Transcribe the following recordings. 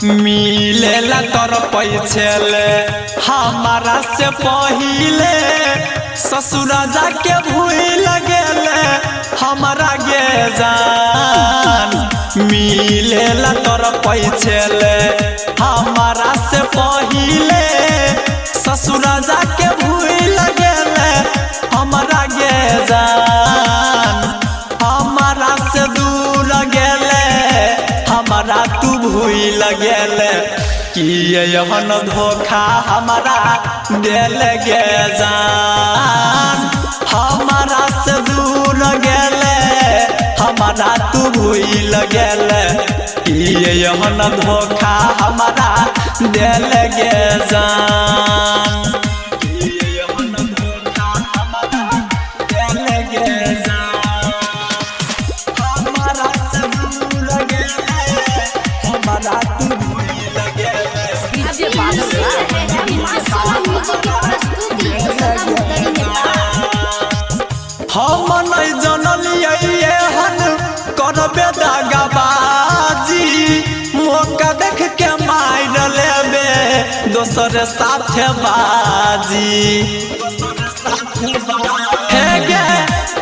मिलेला तोर पैछले हमारा से पहिले ससुरा जाके भूल गेले हमारा गे जान। मिलेला तोर पैछले हमारा से पहिले ससुरा जाके भूल गेले हमारा गे जान। हमारा से दूर गेले हमारा तू भूल गेले कि यहन धोखा हमारा दिल गे जान। हमारा से दूर गेले हमारा तू भूल गेले कि यहन धोखा हमारा दिल गे जान। हम नहीं जनलिए हन करबे दागाबाजी मौका देख के मार लेबे दोसर साथे बाजी। हे गे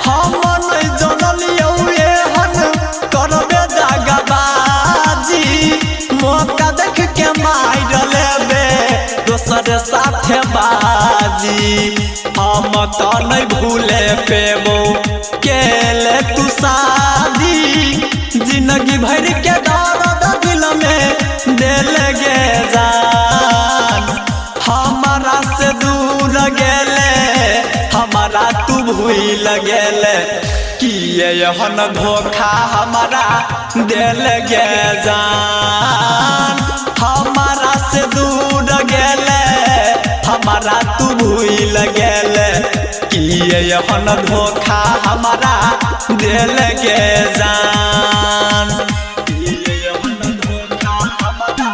हम नहीं जनलिए हन करबे दागाबाजी मौका देख के मार लेबे दोसर साथे बाजी। हम तो नहीं भूले पेबो केले तू शादी जिंदगी भर के दर्द दिल में दिल गे जान। हमारा से दूर गेले हमारा तू भूल गेले कि यहन धोखा हमारा दिल गे जान। हमारा से दूर गेले हमारा तू भूल गेले कि यहन धोखा हमारा दिल गे जान। यहन धोखा हमारा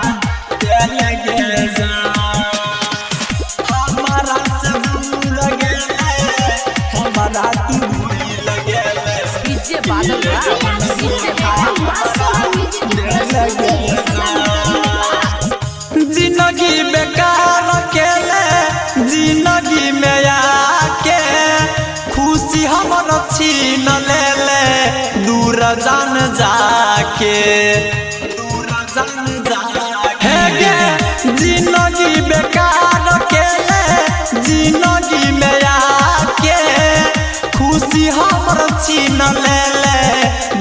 दिल गे जान। हमारा से दूर गेले हमारा तू भूल गेले डीजे बादल जिंदगी बेकार केले जिंदगी में आके खुशी हमर छीन लेले दूर जान जाके दूर जान जाके। हे गे जिंदगी बेकार केले जिंदगी में आके खुशी हमर छीन लेले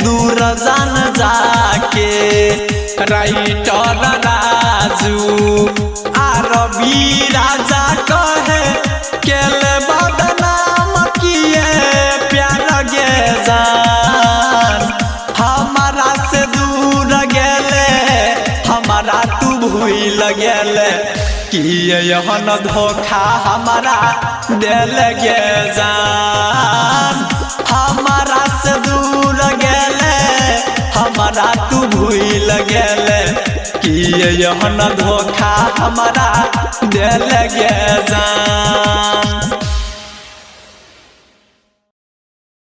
दूर जान जाके। राइटर राजू आरबी राजा कहे केले बदनाम किए प्यार गे जान। हमारा से दूर गेले हमारा तू भूल गेले कि यहन धोखा हमारा दिल गे जान। हमारा से दूर गेले हमारा तू भूल गेले कि यहन धोखा हमारा दिल गे जान।